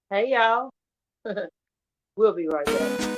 Hey y'all. We'll be right back.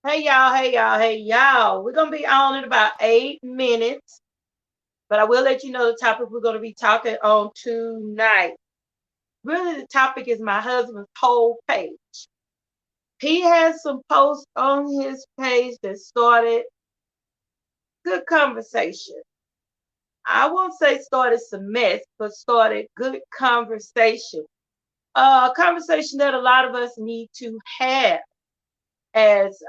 Hey y'all, hey y'all, hey y'all. We're gonna be on in about 8 minutes, but I will let you know the topic we're gonna be talking on tonight. Really, the topic is my husband's whole page. He has some posts on his page that started good conversation. I won't say started some mess, but started good conversation. A conversation that a lot of us need to have as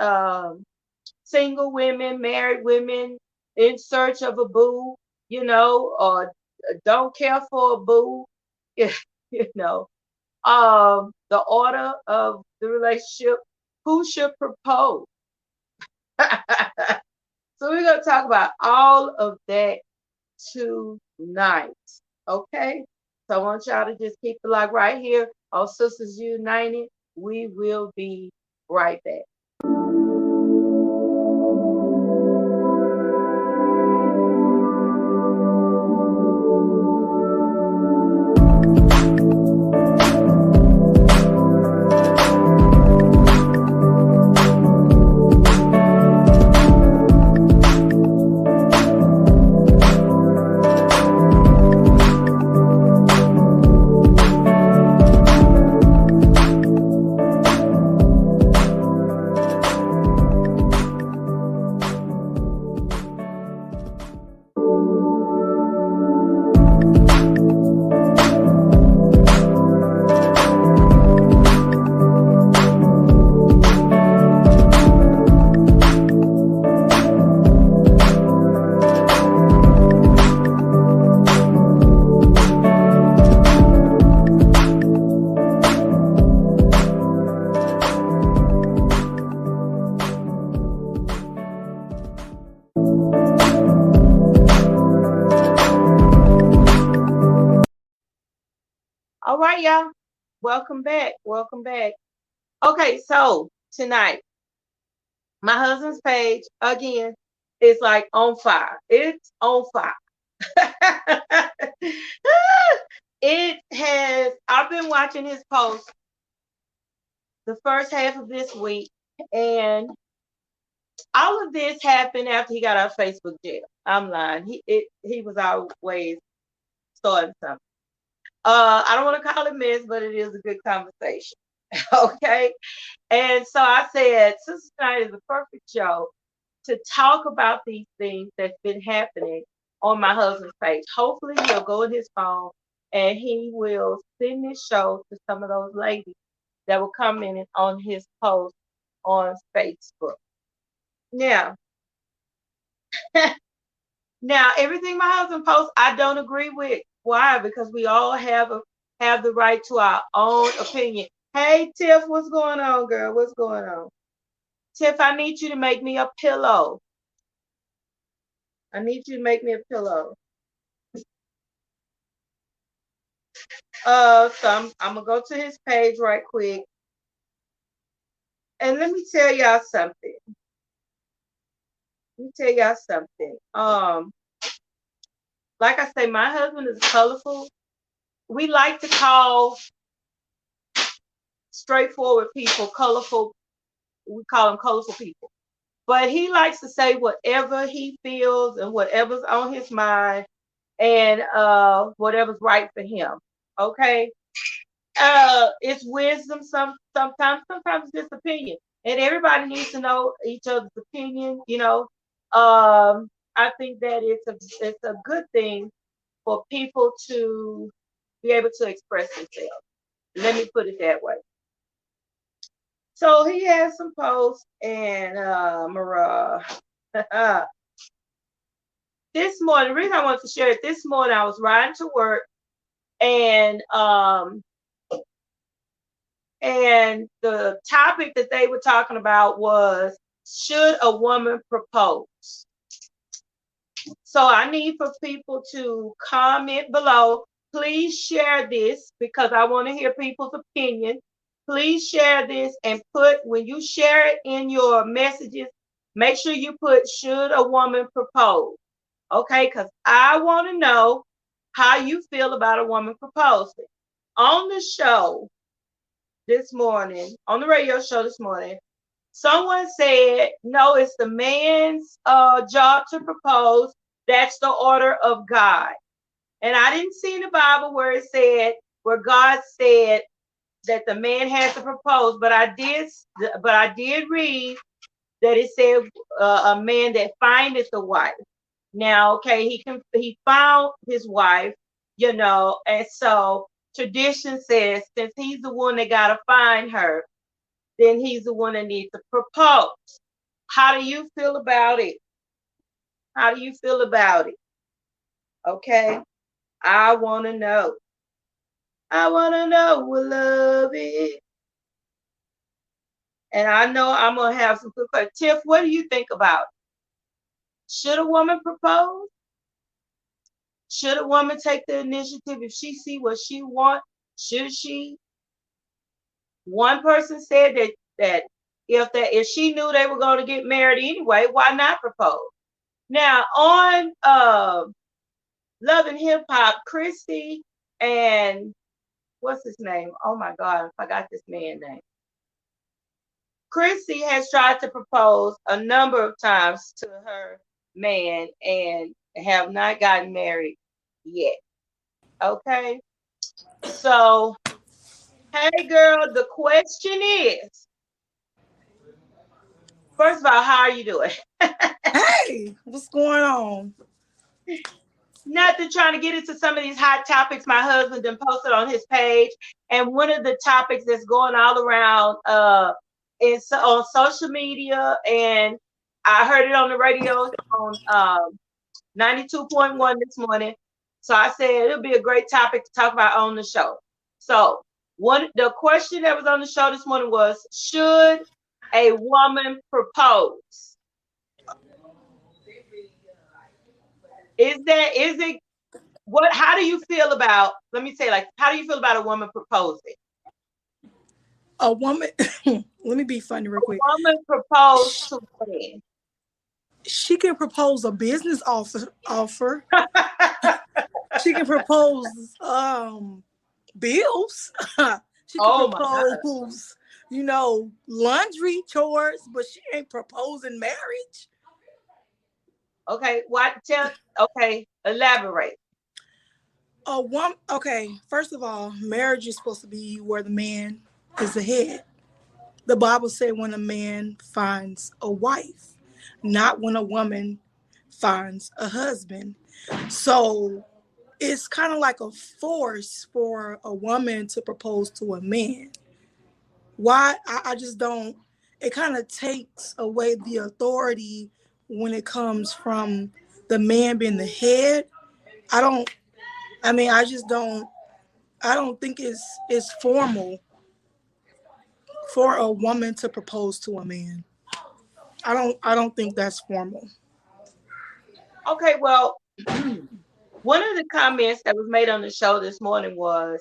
single women, married women in search of a boo, or don't care for a boo, you know. The order of the relationship, who should propose. So we're gonna talk about all of that tonight. Okay? So I want y'all to just keep it like right here on Sisters United. We will be right back. All right, y'all. Welcome back. Welcome back. Okay, so tonight, my husband's page again is like on fire. It's on fire. It has, I've been watching his post the first half of this week, and all of this happened after he got out of Facebook jail. I'm lying. He was always starting something. I don't want to call it mess, but it is a good conversation. Okay. And so I said, Sister Night is a perfect show to talk about these things that's been happening on my husband's page. Hopefully, he'll go in his phone and he will send this show to some of those ladies that will comment on his post on Facebook. Now, now everything my husband posts, I don't agree with. Why? Because we all have the right to our own opinion. Hey Tiff, what's going on, girl? What's going on? Tiff, I need you to make me a pillow. I need you to make me a pillow. So I'm gonna go to his page right quick. And let me tell y'all something. Let me tell y'all something. Like I say, my husband is colorful. We like to call straightforward people colorful. We call them colorful people. But he likes to say whatever he feels and whatever's on his mind and whatever's right for him. Okay. It's wisdom sometimes it's just opinion. And everybody needs to know each other's opinion, you know. I think that it's a good thing for people to be able to express themselves. Let me put it that way. So he has some posts and this morning, the reason I wanted to share it this morning, I was riding to work and the topic that they were talking about was, should a woman propose? So I need for people to comment below. Please share this because I want to hear people's opinion. Please share this and when you share it in your messages, make sure you put, should a woman propose? Okay, because I want to know how you feel about a woman proposing. On the show this morning, on the radio show this morning, someone said, no, it's the man's job to propose. That's the order of God. And I didn't see in the Bible where God said that the man has to propose, but I did read that it said a man that findeth a wife. Now, okay, he found his wife, you know, and so tradition says since he's the one that gotta find her, then he's the one that needs to propose. How do you feel about it? How do you feel about it? Okay, I want to know. I want to know what love is. And I know I'm going to have some good questions. Tiff, what do you think about it? Should a woman propose? Should a woman take the initiative if she see what she wants? Should she? One person said that if she knew they were going to get married anyway, why not propose? Now on Love and Hip Hop, Christy and what's his name? Oh my God, I forgot this man's name. Chrissy has tried to propose a number of times to her man and have not gotten married yet. Okay. So, hey girl, the question is, first of all, how are you doing? Hey, what's going on? Nothing, trying to get into some of these hot topics my husband then posted on his page. And one of the topics that's going all around is on social media, and I heard it on the radio on 92.1 this morning. So I said it'll be a great topic to talk about on the show. So the question that was on the show this morning was, should a woman propose? How do you feel about, let me say, like, how do you feel about a woman proposing? A woman, let me be funny real quick. A woman proposed to a man. She can propose a business offer. She can propose bills. She can propose, laundry chores, but she ain't proposing marriage. Okay, elaborate. Okay, first of all, marriage is supposed to be where the man is the head. The Bible said when a man finds a wife, not when a woman finds a husband. So it's kind of like a force for a woman to propose to a man. Why? I just don't. It kind of takes away the authority when it comes from the man being the head. I don't. I mean, I just don't. I don't think it's formal for a woman to propose to a man. I don't think that's formal. Okay, well, one of the comments that was made on the show this morning was,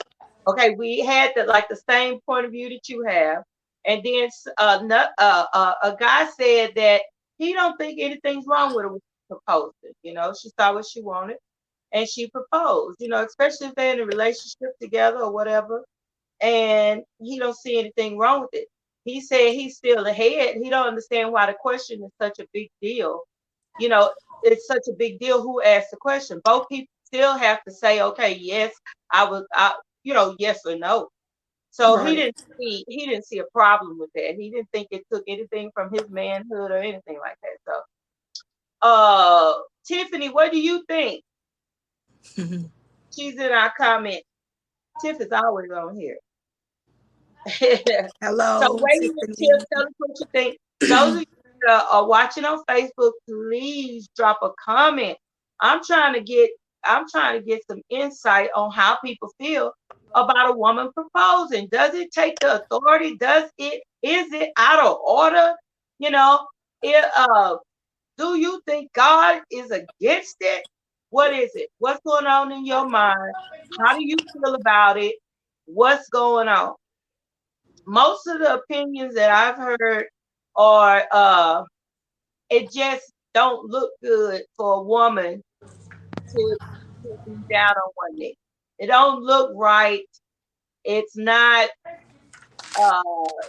okay, we had the same point of view that you have, and then a guy said that he don't think anything's wrong with her proposing. She saw what she wanted, and she proposed. Especially if they're in a relationship together or whatever, and he don't see anything wrong with it. He said he's still ahead. He don't understand why the question is such a big deal. You know, it's such a big deal who asked the question. Both people still have to say, okay, yes, yes or no. So he Right. didn't see a problem with that. He didn't think it took anything from his manhood or anything like that. So Tiffany, what do you think? She's in our comment. Tiff is always on here. So Hello, wait a minute, Tiffany. Tiff, tell us what you think. Those of you that are watching on Facebook, please drop a comment. I'm trying to get some insight on how people feel about a woman proposing. Does it take the authority? Is it out of order? You know, it do you think God is against it? What is it? What's going on in your mind? How do you feel about it? What's going on? Most of the opinions that I've heard are it just don't look good for a woman to be down on one knee. It don't look right. It's not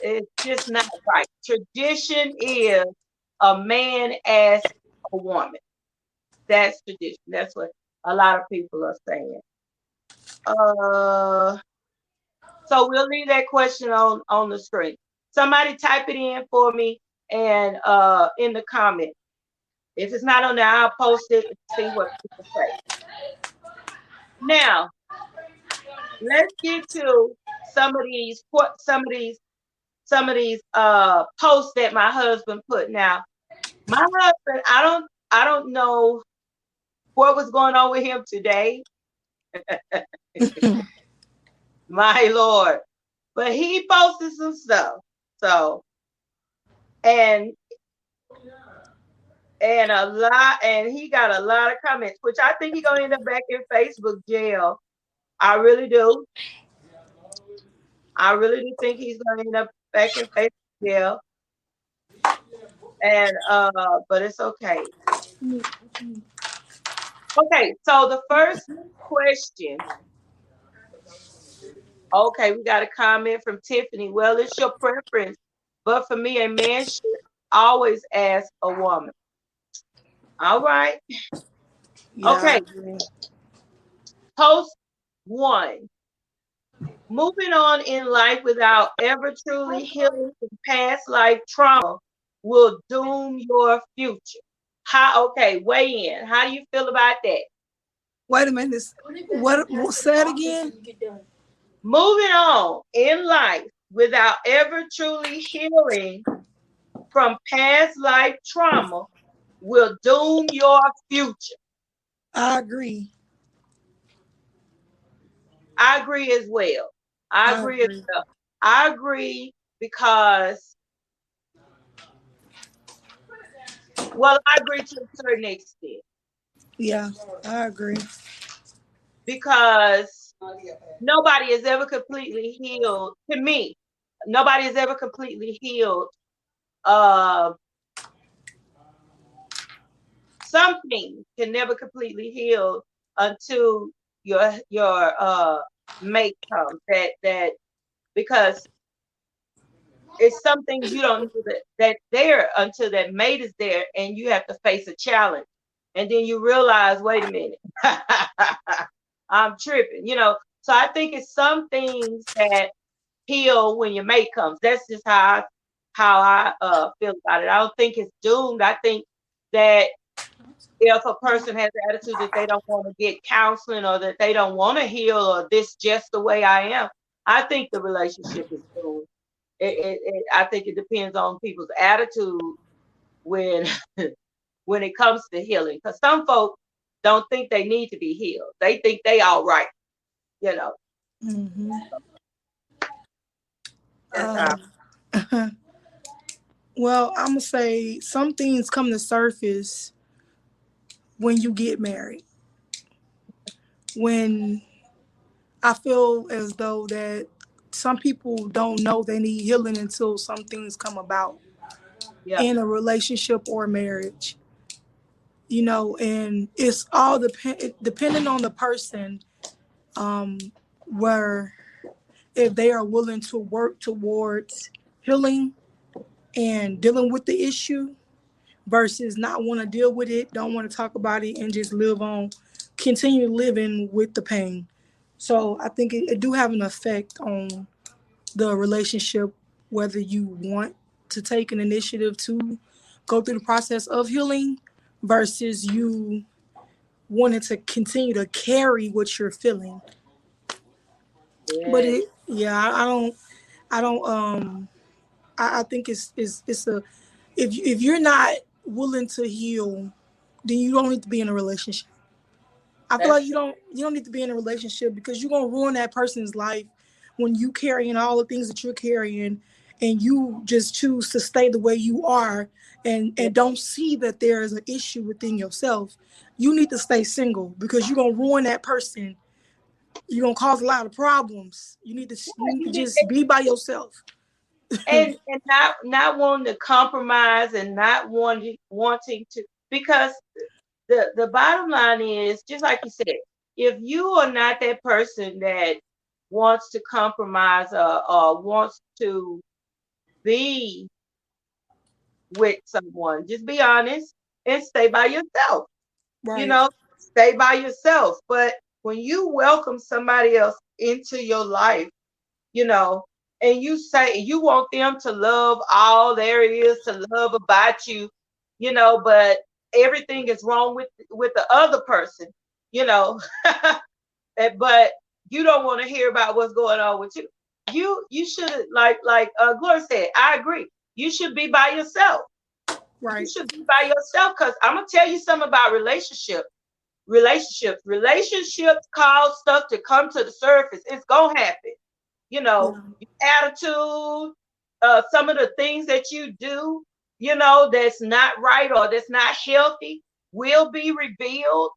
it's just not right. Tradition is a man asks a woman. That's tradition. That's what a lot of people are saying. Uh So we'll leave that question on the screen. Somebody type it in for me and in the comment. If it's not on there, I'll post it and see what people say. Now, let's get to some of these posts that my husband put. Now, my husband, I don't know what was going on with him today. My Lord. But he posted some stuff. So, and and he got a lot of comments, which I think he's gonna end up back in Facebook jail. I really do. I really do think he's gonna end up back in Facebook jail. And but it's okay. Okay, so the first question. Okay, we got a comment from Tiffany. Well, it's your preference, but for me, a man should always ask a woman. All right. Yeah. Okay. Post 1. Moving on in life without ever truly healing from past life trauma will doom your future. Okay, weigh in. How do you feel about that? Wait a minute. What say it again? Moving on in life without ever truly healing from past life trauma will doom your future. I agree. I agree as well. I agree as well. I agree because, well, I agree to a certain extent. Yeah, I agree. Because nobody is ever completely healed. To me, nobody is ever completely healed. Something can never completely heal until your mate comes. That because it's some things you don't know that there until that mate is there, and you have to face a challenge, and then you realize, wait a minute. I'm tripping, So I think it's some things that heal when your mate comes. That's just how I feel about it. I don't think it's doomed. I think that if a person has the attitude that they don't want to get counseling or that they don't want to heal or this just the way I am, I think the relationship is doomed. I think it depends on people's attitude when when it comes to healing. Because some folks don't think they need to be healed. They think they all right, you know. Mm-hmm. That's how. Well, I'm gonna say some things come to surface when you get married. When I feel as though that some people don't know they need healing until some things come about Yeah. in a relationship or marriage. And it's all depending on the person, um, where if they are willing to work towards healing and dealing with the issue versus not want to deal with it, don't want to talk about it, and just live on, continue living with the pain. So I think it do have an effect on the relationship, whether you want to take an initiative to go through the process of healing versus you wanting to continue to carry what you're feeling. But Yes. I think it's a, if you're not willing to heal, then you don't need to be in a relationship. I feel That's like true. you don't need to be in a relationship because you're gonna ruin that person's life when you carrying all the things that you're carrying and you just choose to stay the way you are Yeah. and don't see that there is an issue within yourself. You need to stay single because you're gonna ruin that person. You're gonna cause a lot of problems. You need to You need just be by yourself. and not wanting to compromise and not wanting to, because the bottom line is just like you said, if you are not that person that wants to compromise or wants to be with someone, just be honest and stay by yourself. you Right. know Stay by yourself. But when you welcome somebody else into your life, you know, and you say you want them to love all there is to love about you, but everything is wrong with the other person, you know, but you don't want to hear about what's going on with you. You should, like Gloria said, I agree. You should be by yourself. You Right. should be by yourself, because I'm gonna tell you something about relationships cause stuff to come to the surface. It's gonna happen. Yeah. Your attitude, some of the things that you do, that's not right or that's not healthy, will be revealed.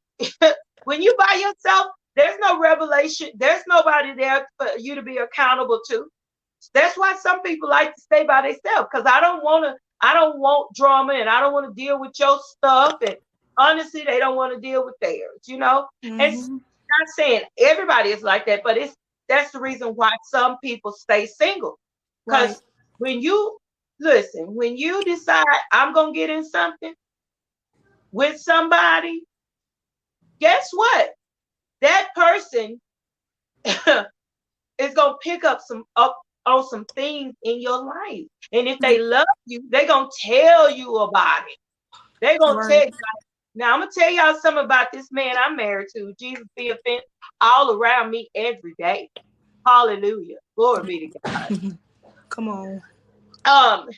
When you by yourself, there's no revelation. There's nobody there for you to be accountable to. That's why some people like to stay by themselves, because I don't want drama, and I don't want to deal with your stuff. And honestly, they don't want to deal with theirs. And Mm-hmm. not saying everybody is like that, but that's the reason why some people stay single. Right. Because when you decide I'm gonna get in something with somebody, guess what? That person is gonna pick up on some things in your life. And if they love you, they're gonna tell you about it. They're gonna tell Right. you. Now I'm gonna tell y'all something about this man I'm married to. Jesus be offended all around me every day. Hallelujah. Glory be to Come on. God.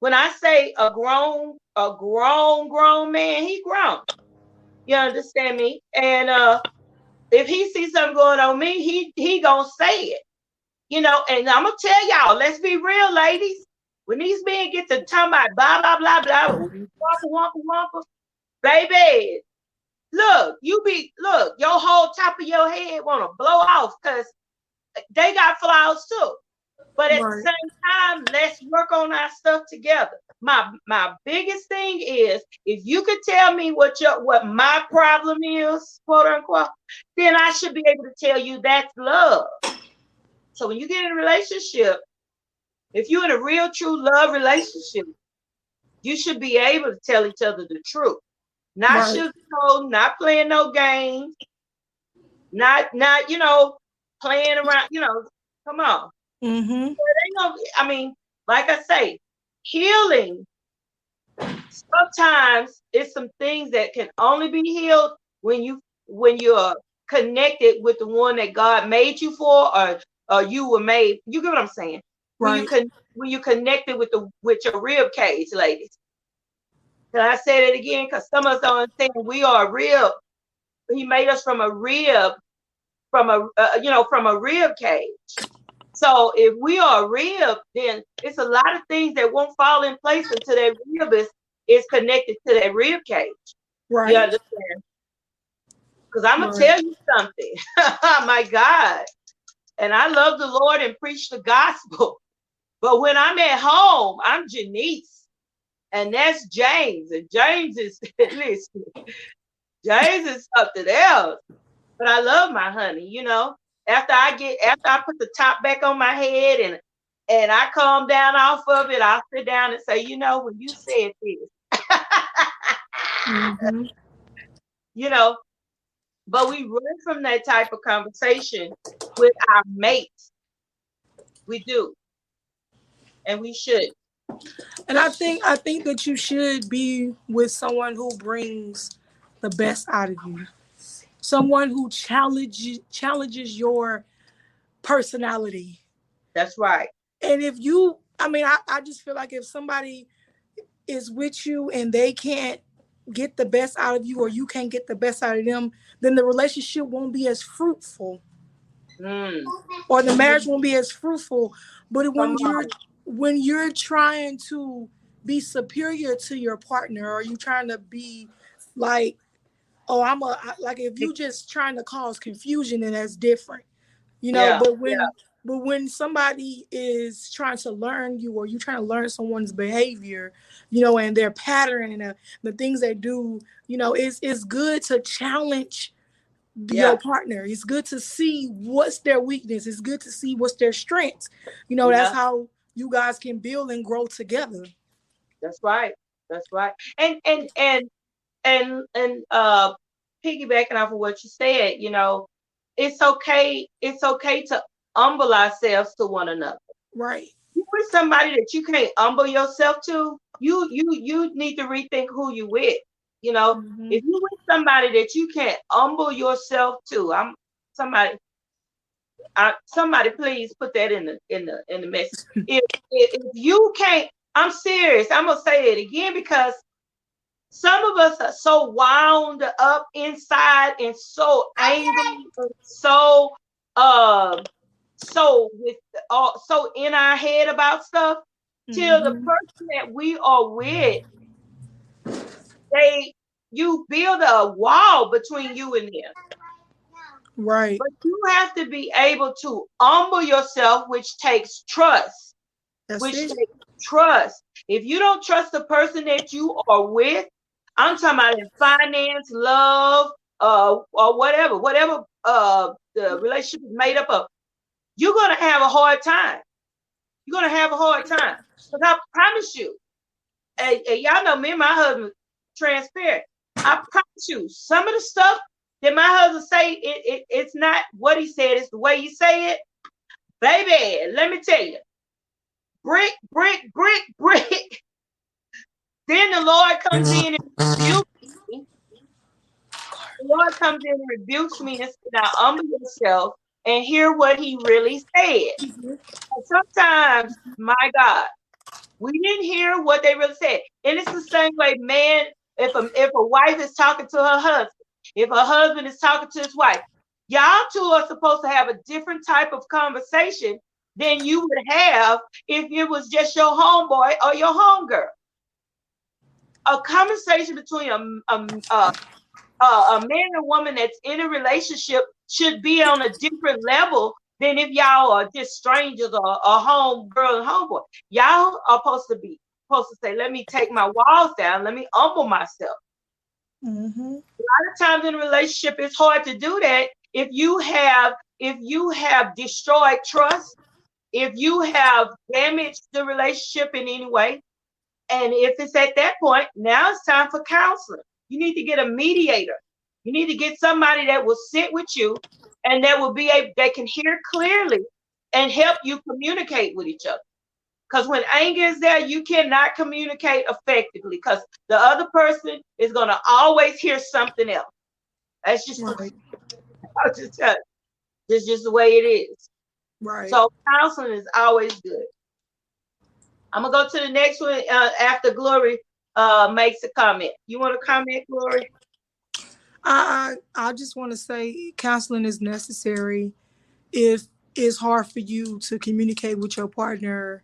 When I say a grown man, he grown. You understand me? And if he sees something going on me, he gonna say it. And I'm gonna tell y'all, let's be real, ladies. When these men get to talking about blah blah blah blah, wampa wampa wampa, baby, look, your whole top of your head wanna blow off, because they got flaws too. But at the Right. same time, let's work on our stuff together. My biggest thing is, if you could tell me what my problem is, quote unquote, then I should be able to tell you that's love. So when you get in a relationship, if you're in a real true love relationship, you should be able to tell each other the truth. Not Right. sugarcoat, not playing no games. not playing around. Come on. Mm-hmm. I mean, like I say, healing. Sometimes it's some things that can only be healed when you're connected with the one that God made you for, or you were made. You get what I'm saying? When you Right. can when you connected with your rib cage, ladies. Can I say that again? Because some of us don't understand we are a rib. He made us from a rib, from a rib cage. So if we are a rib, then it's a lot of things that won't fall in place until that rib is connected to that rib cage. You Right. understand? Because I'm gonna Right. tell you something. My God. And I love the Lord and preach the gospel. But when I'm at home, I'm Janice. And that's James. And James is listen, James is something else. But I love my honey. After I put the top back on my head and I calm down off of it, I'll sit down and say, when you said this, Mm-hmm. you know, but we run from that type of conversation with our mates. We do, and we should. And I think that you should be with someone who brings the best out of you. Someone who challenges your personality. That's right. And if you I mean, I just feel like if somebody is with you and they can't get the best out of you or you can't get the best out of them, then the relationship won't be as fruitful Mm. or the Mm. marriage won't be as fruitful. But Come on. when you're trying to be superior to your partner, or you trying to be like, oh, like, if you just trying to cause confusion, then that's different, Yeah. but Yeah. when somebody is trying to learn you, or you trying to learn someone's behavior, and their pattern, and the things they do, it's good to challenge your Yeah. partner. It's good to see what's their weakness. It's good to see what's their strengths. That's Yeah. how you guys can build and grow together. That's right. That's right. And piggybacking off of what you said, it's okay to humble ourselves to one another. Right. You with somebody that you can't humble yourself to, you need to rethink who you with. Mm-hmm. If you with somebody that you can't humble yourself to, somebody somebody please put that in the message. If you can't, I'm serious. I'm gonna say it again because some of us are so wound up inside and so angry and uh with so in our head about stuff till the Mm-hmm. person that we are with, they you build a wall between you and them. Right. But you have to be able to humble yourself, which takes trust. That's Which it. takes trust. If you don't trust the person that you are with, I'm talking about in finance, love, or whatever the relationship is made up of, you're gonna have a hard time. You're gonna have a hard time. Because I promise you, and y'all know me and my husband transparent. I promise you, some of the stuff that my husband say, it's not what he said, it's the way you say it. Baby, let me tell you, brick, brick, brick, brick. Then the Lord comes in and rebukes me. The Lord comes in and rebukes me and says, now humble yourself and hear what he really said. And sometimes, my God, we didn't hear what they really said. And it's the same way, man, if a wife is talking to her husband, if a husband is talking to his wife, y'all two are supposed to have a different type of conversation than you would have if it was just your homeboy or your homegirl. A conversation between a man and woman that's in a relationship should be on a different level than if y'all are just strangers or a home girl and homeboy. Y'all are supposed to say, let me take my walls down, let me humble myself. Mm-hmm. A lot of times in a relationship, it's hard to do that if you have destroyed trust, if you have damaged the relationship in any way. And if it's at that point, now it's time for counseling. You need to get a mediator. You need to get somebody that will sit with you and that will be able, that can hear clearly and help you communicate with each other. Because when anger is there, you cannot communicate effectively because the other person is going to always hear something else. That's just, Right. that's just the way it is. Right. So counseling is always good. I'm going to go to the next one after Glory makes a comment. You want to comment, Glory? I just want to say counseling is necessary if it's hard for you to communicate with your partner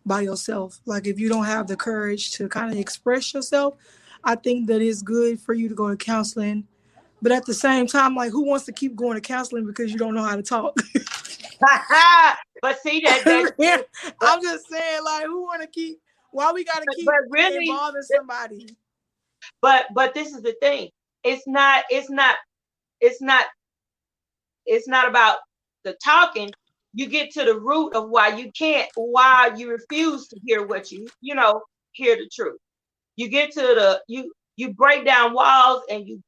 by yourself. Like if you don't have the courage to kind of express yourself, I think that it's good for you to go to counseling. But at the same time, like who wants to keep going to counseling because you don't know how to talk? But see that Yeah, but, I'm just saying, like, who want to keep? Why we got to but keep really, involving somebody? but this is the thing. It's not it's not about the talking. You get to the root of why you refuse to hear what hear the truth. You get to you break down walls, and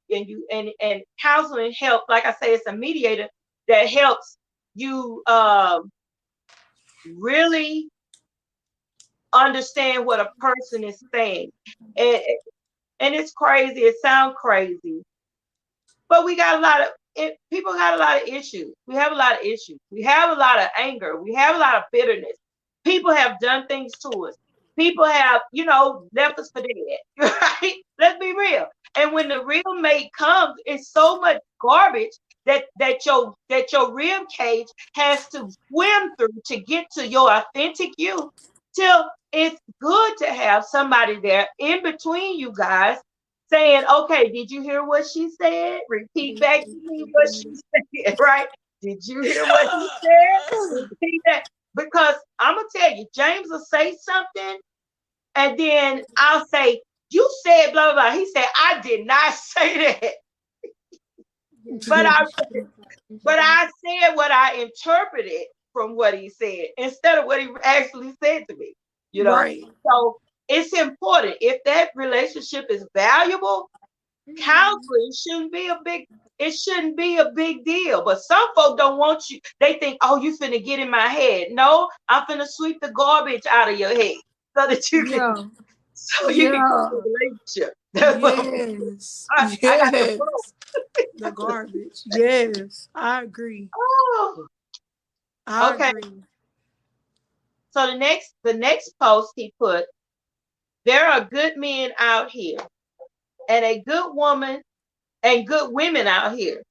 counseling help. Like I say, it's a mediator that helps you really understand what a person is saying. And, and it's crazy. It sounds crazy, but we got a lot of people got a lot of issues. We have a lot of issues. We have a lot of anger. We have a lot of bitterness. People have done things to us. People have, left us for dead. Right? Let's be real. And when the real mate comes, it's so much garbage that your rib cage has to swim through to get to your authentic you. Till it's good to have somebody there in between you guys saying, okay, did you hear what she said? Repeat back to me what she said, right? Did you hear what he said? Repeat that. Because I'm going to tell you, James will say something, and then I'll say, you said blah, blah, blah. He said, I did not say that. But I said what I interpreted from what he said instead of what he actually said to me. Right. So it's important. If that relationship is valuable, counseling shouldn't be a big deal. But some folk don't want you. They think, oh, you finna get in my head. No, I'm finna sweep the garbage out of your head so that you can Yeah. keep Yeah. the relationship. Yes. I got the book. Yes. The garbage. Yes. I agree. Oh, I okay. agree. So the next post he put, there are good men out here and a good woman and good women out here.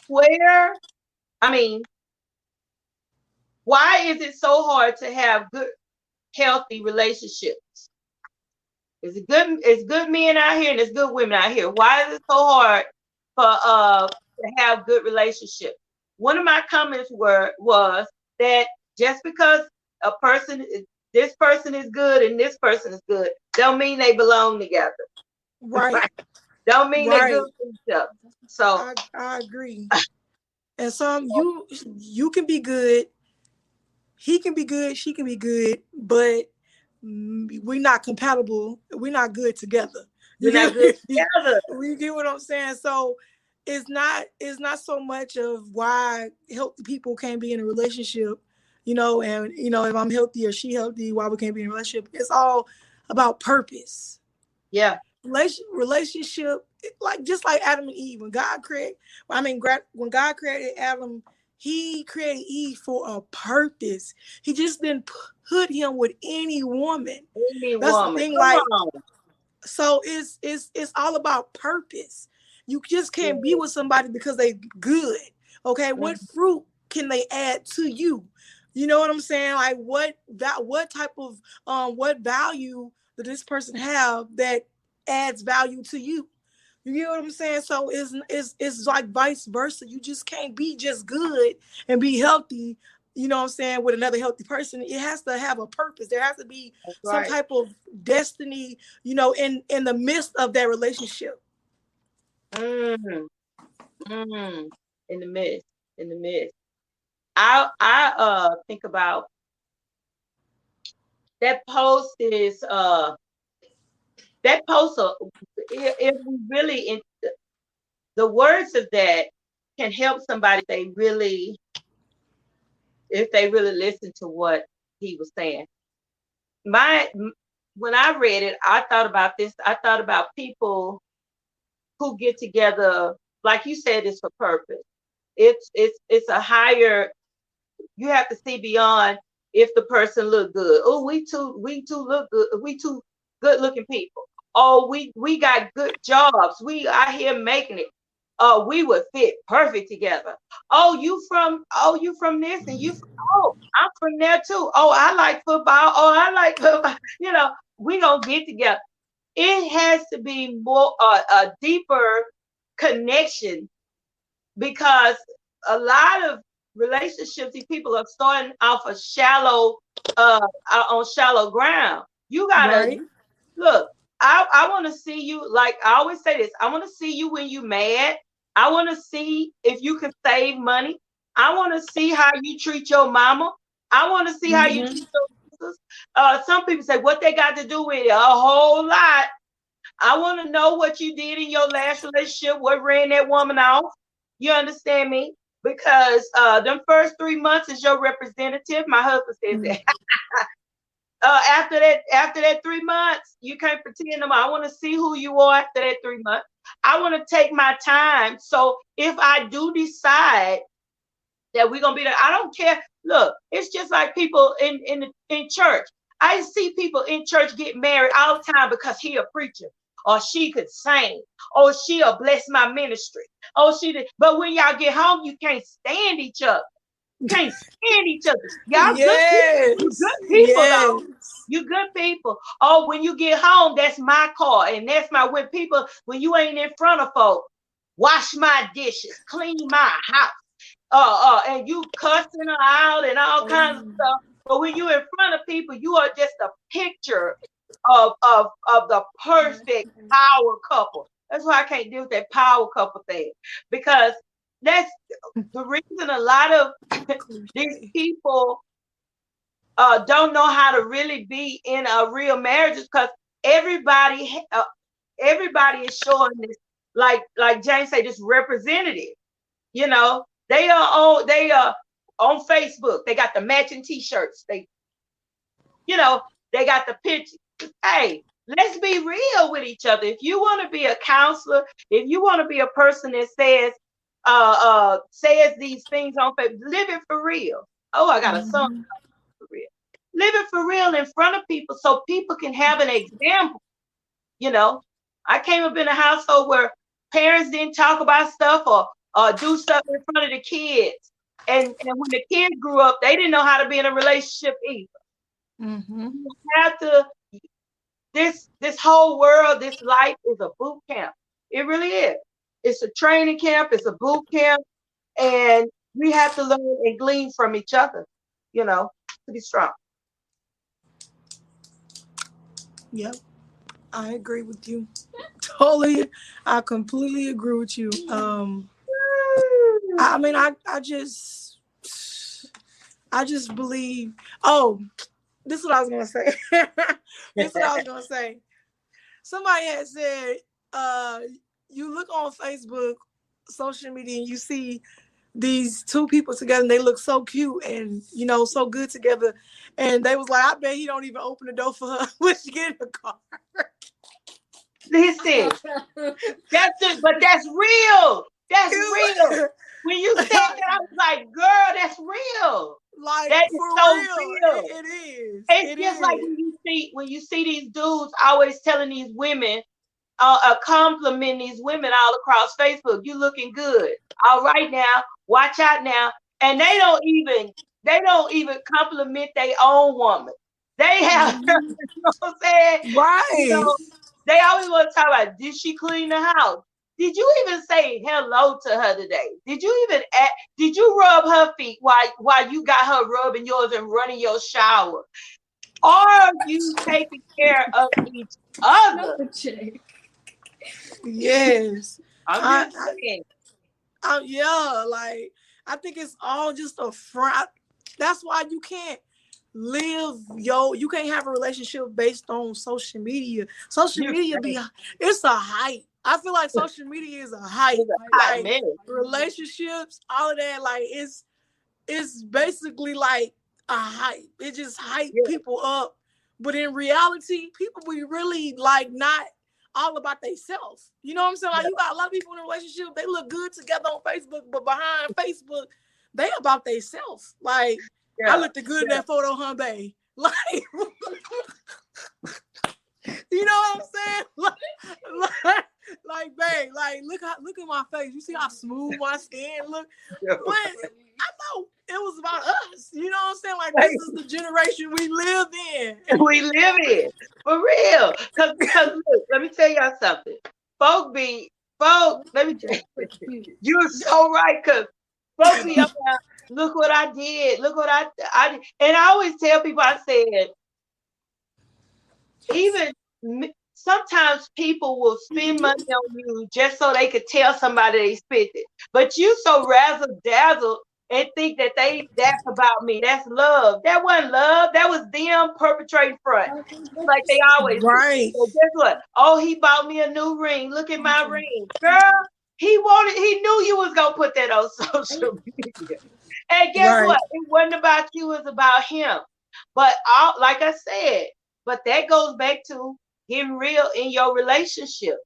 Where, I mean, why is it so hard to have good, healthy relationships? It's good men out here and it's good women out here. Why is it so hard to have good relationships? One of my comments was that just because this person is good and this person is good, don't mean they belong together. Right. Don't mean they good Right. for each other. So I agree. And some you can be good, he can be good, she can be good, but we're not compatible. We're not good together. You we're not good get together. you get what I'm saying? So it's not so much of why healthy people can't be in a relationship, and if I'm healthy or she healthy, why we can't be in a relationship. It's all about purpose. Yeah. Relationship, like just like Adam and Eve. When God created Adam, he created Eve for a purpose. He just didn't put him with any woman. Any That's the woman. thing. Come Like, on. so it's all about purpose. You just can't be with somebody because they good. Okay, Mm-hmm. what fruit can they add to you? You know what I'm saying? Like what type of what value does this person have that adds value to you? You get what I'm saying? So it's like vice versa. You just can't be just good and be healthy, you know what I'm saying, with another healthy person. It has to have a purpose. There has to be That's some right. type of destiny, in the midst of that relationship. Mm, mm, in the midst. In the midst. I think about that post is that post if we really the words of that can help somebody if they really listen to what he was saying. My When I read it, I thought about this. I thought about people who get together, like you said, it's for purpose. It's a higher. You have to see beyond if the person look good. Oh, we too look good. We too good looking people. Oh, we got good jobs. We out here making it. Oh, we would fit perfect together. You from this and oh, I'm from there too. Oh, I like football. Oh, I like football. We gonna get together. It has to be more a deeper connection, because a lot of relationships, these people are starting off a shallow on shallow ground. You gotta Right. look. I want to see you, like I always say this. I want to see you when you mad. I want to see if you can save money. I want to see how you treat your mama. I want to see how you Mm-hmm. treat your sisters. Some people say what they got to do with it. A whole lot. I want to know what you did in your last relationship, what ran that woman off. You understand me? Because them first 3 months is your representative. My husband says that. After that 3 months, you can't pretend no more. I want to see who you are after that 3 months. I want to take my time. So if I do decide that we're gonna be there, I don't care. Look, it's just like people in church. I see people in church get married all the time because he a preacher, or she could sing, or she'll bless my ministry. Oh, she did. But when y'all get home, you can't stand each other. Can't stand each other. Y'all good people. You Yes. good people though. Yes. You good people. Oh, when you get home, that's my car. And that's when you ain't in front of folks, wash my dishes, clean my house. And you cussing her out and all kinds of stuff. But when you in front of people, you are just a picture of the perfect power couple. That's why I can't deal with that power couple thing. Because that's the reason a lot of these Cliche. people don't know how to really be in a real marriage, because everybody everybody is showing this, like James say, this representative. You know, they are on Facebook. They got the matching T-shirts. They got the pictures. Hey, let's be real with each other. If you want to be a counselor, if you want to be a person that says these things on Facebook, live it for real. Oh, I got a son Mm-hmm. for real. Live it for real in front of people so people can have an example. You know, I came up in a household where parents didn't talk about stuff or do stuff in front of the kids. And when the kids grew up, they didn't know how to be in a relationship either. Mm-hmm. You have to, this whole world, this life is a boot camp. It really is. It's a training camp, it's a boot camp, and we have to learn and glean from each other, to be strong. Yep. I agree with you. Totally. I completely agree with you. I mean, I just believe. Oh, this is what I was gonna say. This is what I was gonna say. Somebody had said, uh, you look on Facebook, social media, and you see these two people together, and they look so cute and so good together. And they was like, I bet he don't even open the door for her when she get in the car. Listen, but that's real. That's real. It When you said that, I was like, girl, that's real. like That is for so real, real. it is. It's It just like is. when you see these dudes always telling these women, compliment these women all across Facebook. You looking good. All right now, watch out now. And they don't even compliment their own woman. They have, Mhm. you know what I'm saying? You Right. know, they always want to talk about, did she clean the house? Did you even say hello to her today? Did you rub her feet while you got her rubbing yours and running your shower? Are you taking care of each other? Yes. I'm I, just saying. yeah, like I think it's all just a front. That's why you can't. You can't have a relationship based on social media. Social You media it's a hype. I feel like social media is a hype. was a hot Like man. relationships, all of that, like it's basically like a hype. It just hype Yeah, people up. But in reality, people be really like not all about themselves. You know what I'm saying? Like yeah, you got a lot of people in a relationship, they look good together on Facebook, but behind Facebook, they about themselves. Like I yeah. looked good in that photo, huh, babe? Like you know what I'm saying? Like, babe, like look at my face. You see how smooth my skin look? Yeah. But I thought it was about us. You know what I'm saying? Like this is the generation we live in. We live in for real. Cause look, let me tell y'all something. Folk, let me tell you, you're so right. Cause folk be up there, look what I did. Look what I did. And I always tell people, I said, even sometimes people will spend money on you just so they could tell somebody they spent it. But you so razzle dazzle and think that that's about me. That's love. That wasn't love. That was them perpetrating front. Like they always do. Right. So guess what? Oh, he bought me a new ring. Look at my ring. Girl, he knew you was gonna put that on social media. And guess Right. what? It wasn't about you, it was about him. But like I said, but that goes back to getting real in your relationship.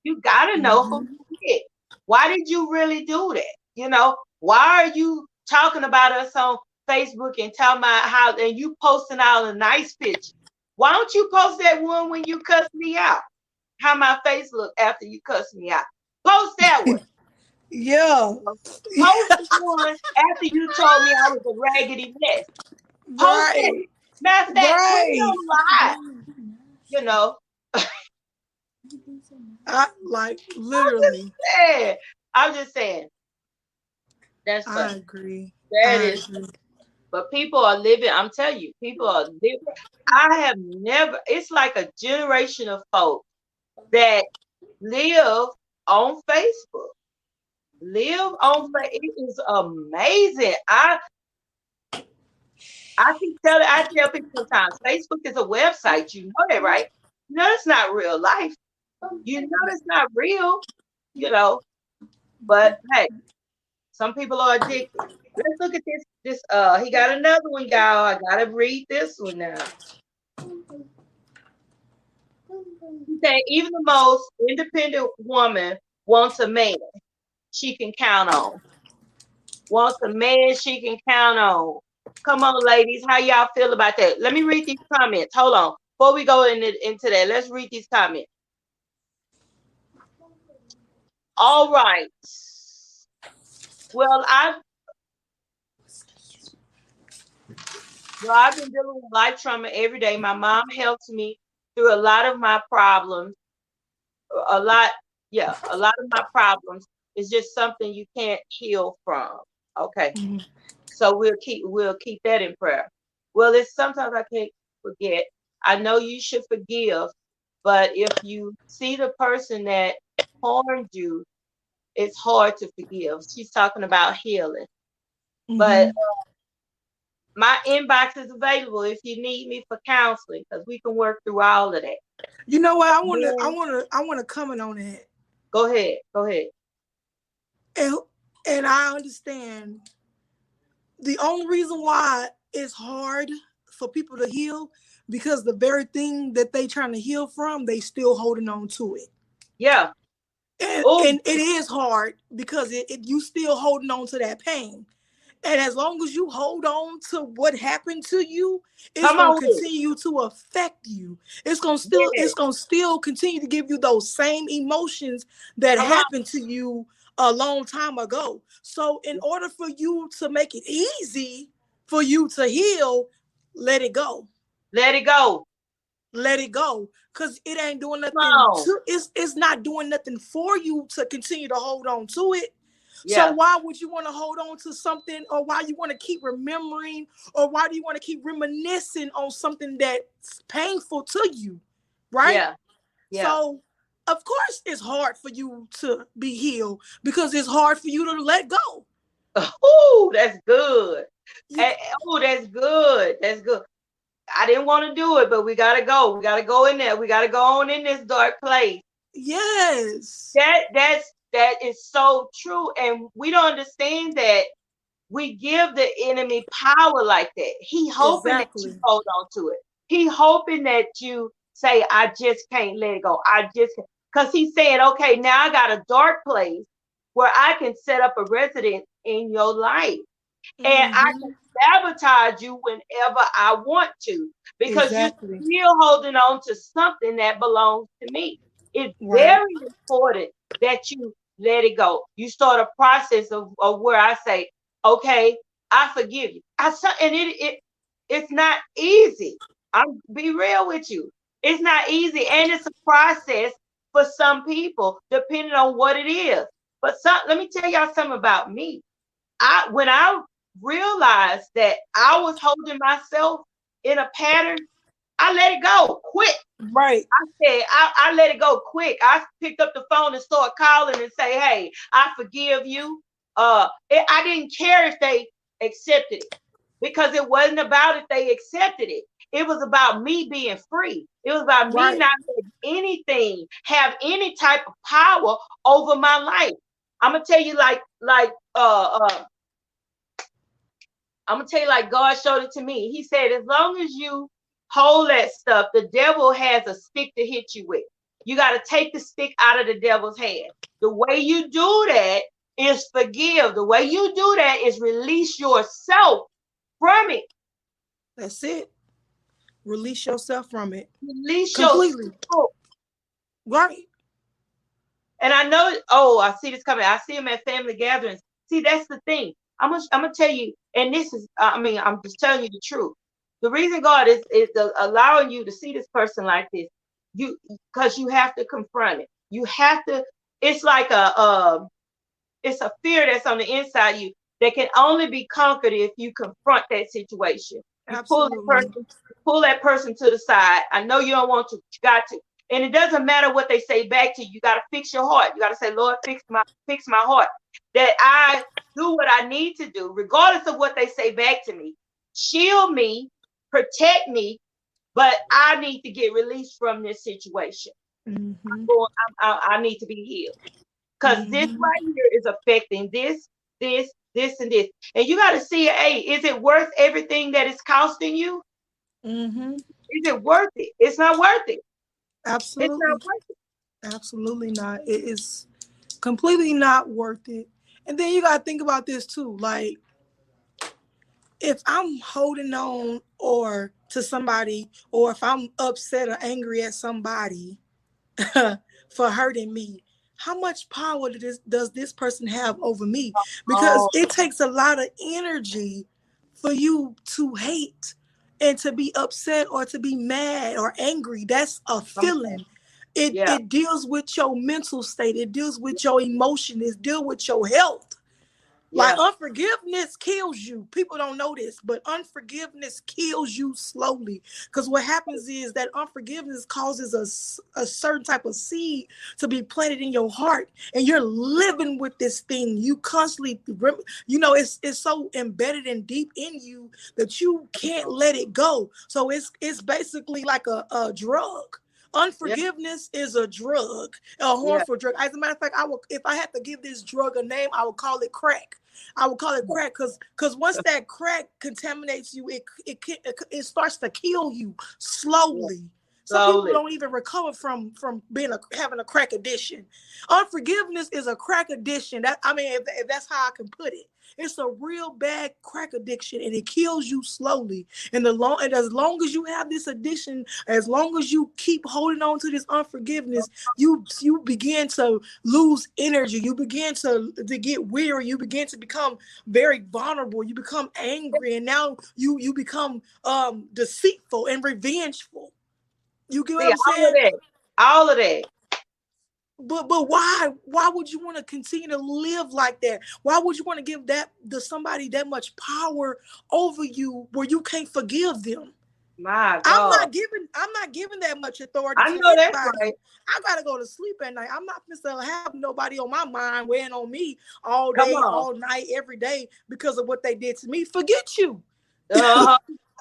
You gotta know who you get. Why did you really do that? Why are you talking about us on Facebook and talking about how and you posting all the nice pictures? Why don't you post that one when you cuss me out? How my face look after you cuss me out? Post that one. Yeah. Post the one after you told me I was a raggedy mess. Post it. Right. Matter of fact, put it Right. on live. You know, I like I'm just literally. saying. I'm just saying. That's I funny. agree. That I is. agree. But people are living. I'm telling you, people are living. I have never. It's like a generation of folks that live on Facebook. Live on Facebook. It is amazing. I tell people sometimes Facebook is a website. You know that, right? You know it's not real life. You know it's not real. You know, but hey, some people are addicted. Let's look at this. He got another one, y'all. I gotta read this one now. He said, even the most independent woman wants a man she can count on. Wants a man she can count on. Come on, ladies. How y'all feel about that? Let me read these comments. Hold on. Before we go into that, let's read these comments. All right. Well, I've been dealing with life trauma every day. My mom helps me through a lot of my problems. A lot of my problems is just something you can't heal from. Okay. Mhm. So we'll keep that in prayer. Well, it's sometimes I can't forget. I know you should forgive, but if you see the person that harmed you, it's hard to forgive. She's talking about healing. But Mhm. my inbox is available if you need me for counseling because we can work through all of that. You know what? Then I wanna comment on that. go ahead. Go ahead. And and I understand the only reason why it's hard for people to heal because the very thing that they trying to heal from, they still holding on to it. Yeah. And Oh, and it is hard because you still holding on to that pain. And as long as you hold on to what happened to you, it's come gonna on with continue to affect you. it. It's gonna still continue to give you those same emotions that Come on. happened to you a long time ago. So in order for you to make it easy for you to heal, let it go. Let it go. Let it go. Cause it ain't doing Come nothing on. to it's not doing nothing for you to continue to hold on to it. So Yeah. why would you want to hold on to something, or why you want to keep remembering, or why do you want to keep reminiscing on something that's painful to you, right? Yeah. Yeah. So of course it's hard for you to be healed because it's hard for you to let go. Oh, that's good. You Oh, that's good. That's good. I didn't want to do it, but we gotta go. We gotta go in there. We gotta go on in this dark place. Yes. That is so true. And we don't understand that we give the enemy power like that. He hoping that you Exactly. hold on to it. He hoping that you say, I just can't let it go. Because he's saying, okay, now I got a dark place where I can set up a residence in your life. And I can Mm-hmm. sabotage you whenever I want to because you're Exactly. still holding on to something that belongs to me. It's Right. very important that you let it go. You start a process of where I say, okay, I forgive you. And it's not easy. I'm be real with you. It's not easy, and it's a process for some people, depending on what it is. But let me tell y'all something about me. When I realized that I was holding myself in a pattern, I let it go quick. Right. I said, I let it go quick. I picked up the phone and started calling and say, hey, I forgive you. I didn't care if they accepted it because it wasn't about if they accepted it. It was about me being free. It was about me Right. not letting anything have any type of power over my life. I'm gonna tell you, I'm gonna tell you, like God showed it to me. He said, as long as you hold that stuff, the devil has a stick to hit you with. You got to take the stick out of the devil's hand. The way you do that is forgive. The way you do that is release yourself from it. That's it. Release yourself from it Release completely. yourself. Right. And I know, oh, I see this coming. I see them at family gatherings. See, that's the thing. I'm gonna tell you, and this is, I mean, I'm just telling you the truth. The reason God is allowing you to see this person like this, because you have to confront it. You have to. It's like it's a fear that's on the inside of you that can only be conquered if you confront that situation. You Absolutely. pull that person to the side. I know you don't want to, but you got to. And it doesn't matter what they say back to you. You got to fix your heart. You got to say, Lord, fix my heart. That I do what I need to do, regardless of what they say back to me. Shield me, protect me, but I need to get released from this situation. Mm-hmm. I need to be healed. Because this Mm-hmm. right here is affecting this, and this. And you got to see, hey, is it worth everything that it's costing you? Mm-hmm. Is it worth it? It's not worth it. It's not Absolutely. worth it. Absolutely not. It is completely not worth it. And then you gotta think about this too. Like, if I'm holding on or to somebody, or if I'm upset or angry at somebody for hurting me, how much power does this person have over me? Because Oh, it takes a lot of energy for you to hate and to be upset or to be mad or angry. That's a come on. feeling. it Yeah, it deals with your mental state, it deals with your emotion, it deals with your health. Like, yeah, unforgiveness kills you. People don't know this, but unforgiveness kills you slowly. Because what happens is that unforgiveness causes a certain type of seed to be planted in your heart, and you're living with this thing. You constantly, it's so embedded and deep in you that you can't let it go. So it's basically like a drug. yeah, Unforgiveness is a drug, a yeah, harmful drug. As a matter of fact, if I had to give this drug a name, I would call it crack. I would call it crack because once that crack contaminates you, it starts to kill you yeah. slowly. Some people Slowly. don't even recover from having a crack addiction. Unforgiveness is a crack addiction. If that's how I can put it, it's a real bad crack addiction, and it kills you slowly. And as long as you have this addiction, as long as you keep holding on to this unforgiveness, you begin to lose energy. You begin to get weary. You begin to become very vulnerable. You become angry, and now you become deceitful and revengeful. You get what See, I'm all of saying? that. All of that. But why would you want to continue to live like that? Why would you want to give that to somebody that much power over you where you can't forgive them? My I'm God. not giving that much authority I to know that's anybody. right. I gotta go to sleep at night. I'm not gonna have nobody on my mind weighing on me all Come day, on. all night, every day because of what they did to me. Forget you. Uh-huh.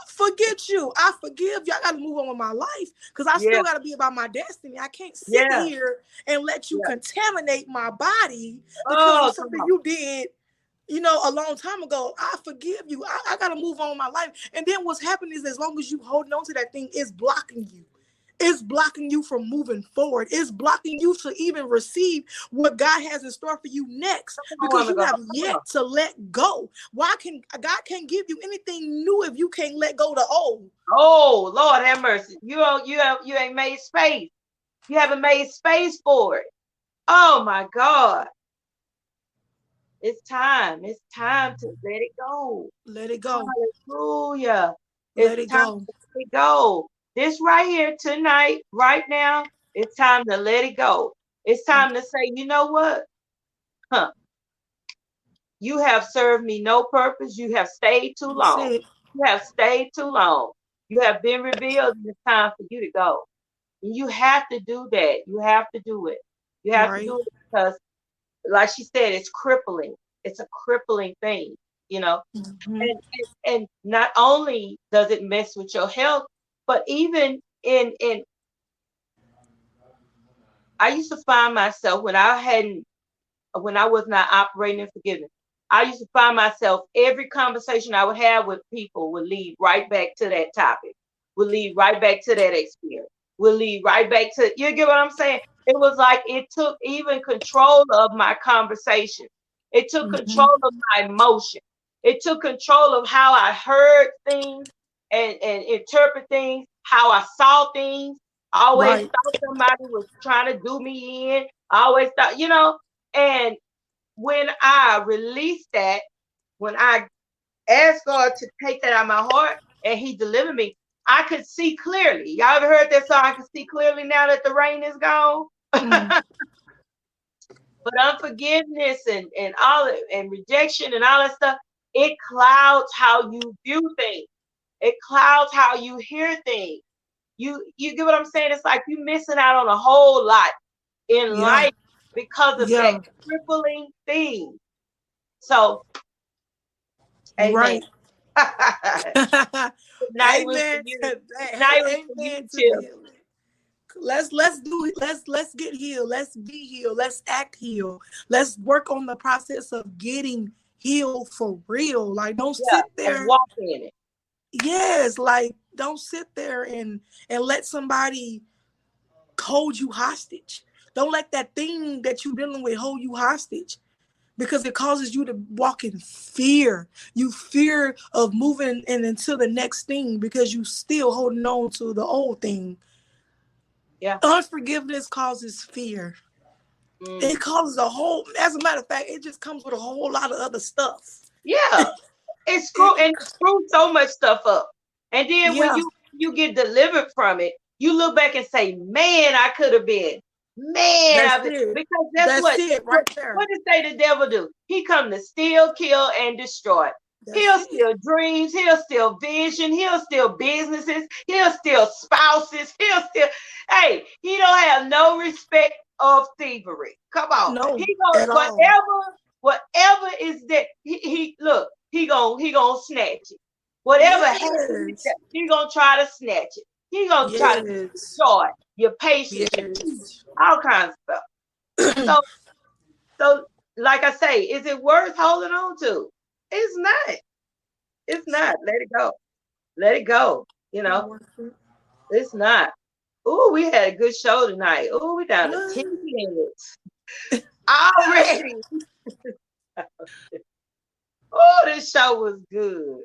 Forget you. I forgive you. I got to move on with my life because I Yeah. still got to be about my destiny. I can't sit Yeah. here and let you Yeah. contaminate my body because of Oh, come something on. you did, a long time ago. I forgive you. I got to move on with my life. And then what's happening is as long as you holding on to that thing, it's blocking you. It's blocking you from moving forward. It's blocking you to even receive what God has in store for you next Come on, because woman, you go. have Come on. yet to let go. Why can God can't give you anything new if you can't let go the old? Oh, Lord have mercy. You ain't made space. You haven't made space for it. Oh my God. It's time. It's time to let it go. Let it go. Hallelujah. It's Let it time go. to let it go. This right here tonight, right now, it's time to let it go. It's time to say, you know what? Huh. You have served me no purpose. You have stayed too That's long. it. You have stayed too long. You have been revealed. It's time for you to go. And you have to do that. You have to do it. You have to Right. do it because, like she said, it's crippling. It's a crippling thing, you know. Mm-hmm. And not only does it mess with your health, but even in I used to find myself when I was not operating in forgiveness, I used to find myself every conversation I would have with people would lead right back to that topic, would lead right back to that experience, would lead right back to, you get what I'm saying? It was like it took even control of my conversation. It took Mm-hmm. control of my emotion. It took control of how I heard things and interpret things, how I saw things. I always Right. thought somebody was trying to do me in. I always thought, and when I released that, when I asked God to take that out of my heart and He delivered me, I could see clearly. Y'all ever heard that song? I can see clearly now that the rain is gone. Mm. But unforgiveness and all and rejection and all that stuff, it clouds how you view things. It clouds how you hear things. You get what I'm saying? It's like you missing out on a whole lot in Yeah. life because of that Yeah. crippling thing. So, You're amen. right. Night was for Amen you. to that. Night was for you Amen to the too. healing. Let's get healed. Let's be healed. Let's act healed. Let's work on the process of getting healed for real. Like don't Yeah, sit and there. walk in it. Yes, like don't sit there and let somebody hold you hostage. Don't let that thing that you're dealing with hold you hostage because it causes you to walk in fear. You fear of moving and into the next thing because you still holding on to the old thing. Yeah. Unforgiveness causes fear. Mm. It causes as a matter of fact, it just comes with a whole lot of other stuff. Yeah. It, It screws so much stuff up. And then when yeah, you get delivered from it, you look back and say, "Man, I could have been. Man, that's I've been." it. Because that's That's it right what there. did say the devil do? He come to steal, kill, and destroy. That's He'll it. steal dreams. He'll steal vision. He'll steal businesses. He'll steal spouses. He'll steal. Hey, he don't have no respect of thievery. Come on, No, he goes at all. whatever is that. He look. He gonna snatch it. Whatever happened, Yes. he gonna try to snatch it. He gonna try to Yes. destroy your patience, your peace, Yes. all kinds of stuff. So, so like I say, is it worth holding on to? It's not. It's not. Let it go. Let it go. Not worth it. It's not. Oh, we had a good show tonight. Oh, we down to 10 What? minutes already. Oh, this show was good.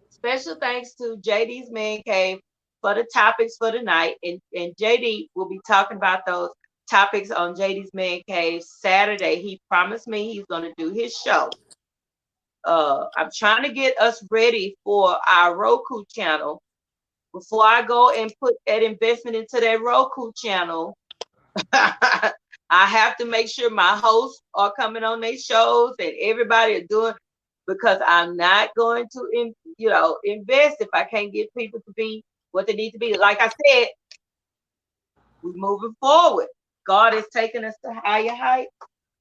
Special thanks to JD's Man Cave for the topics for tonight. And JD will be talking about those topics on JD's Man Cave Saturday. He promised me he's going to do his show. I'm trying to get us ready for our Roku channel. Before I go and put that investment into that Roku channel, I have to make sure my hosts are coming on their shows and everybody are doing, because I'm not going to invest if I can't get people to be what they need to be. Like I said, we're moving forward. God is taking us to higher heights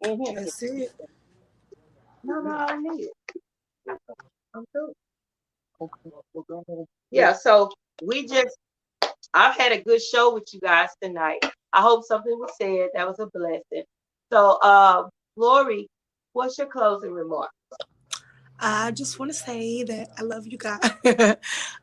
in Him. That's it. No, I need it. I'm through. Yeah, so we just I've had a good show with you guys tonight. I hope something was said that was a blessing. So Lori, what's your closing remark? I just want to say that I love you guys.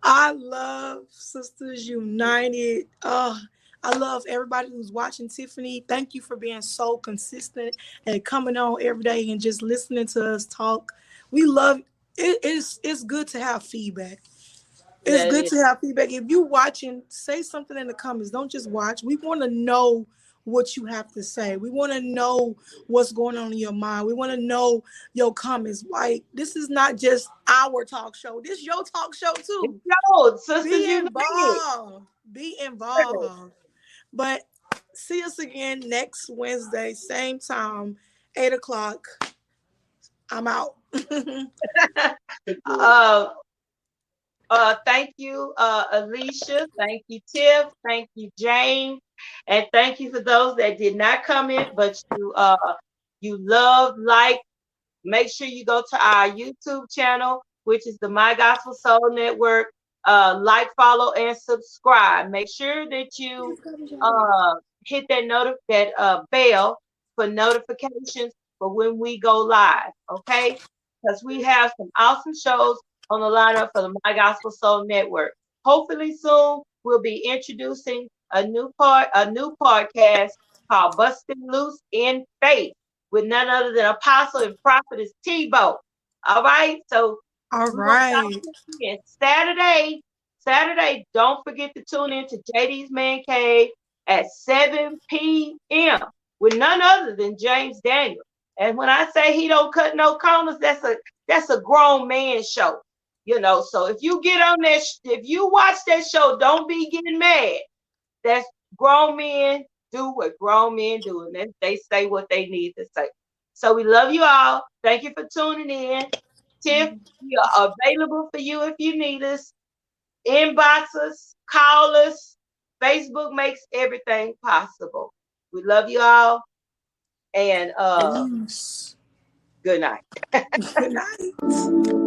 I love Sisters United. I love everybody who's watching. Tiffany, thank you for being so consistent and coming on every day and just listening to us talk. We love it. It's good to have feedback. It's That good is to have feedback. If you watching, say something in the comments. Don't just watch. We want to know what you have to say. We want to know what's going on in your mind. We want to know your comments. Like, this is not just our talk show. This is your talk show too. yo, Sisters Be United. involved. Be involved. But see us again next Wednesday, same time, 8 o'clock. I'm out. uh, thank you, Alicia. Thank you, Tiff. Thank you, James. And thank you for those that did not comment, but you love, like, make sure you go to our YouTube channel, which is the My Gospel Soul Network. Like, follow, and subscribe. Make sure that you uh, hit that bell for notifications for when we go live. Okay, because we have some awesome shows on the lineup for the My Gospel Soul Network. Hopefully soon we'll be introducing a new podcast called Busting Loose in Faith with none other than Apostle and Prophetess Tebow. All right, so All we're gonna right. talk again Saturday. Saturday, don't forget to tune in to JD's Man Cave at 7 p.m. with none other than James Daniel. And when I say he don't cut no corners, that's a grown man show. You know, so if you get on that, if you watch that show, don't be getting mad. That's grown men do what grown men do, and then they say what they need to say. So we love you all. Thank you for tuning in. Tiff, we are available for you if you need us. Inbox us, call us. Facebook makes everything possible. We love you all, and Peace. good night. Good night.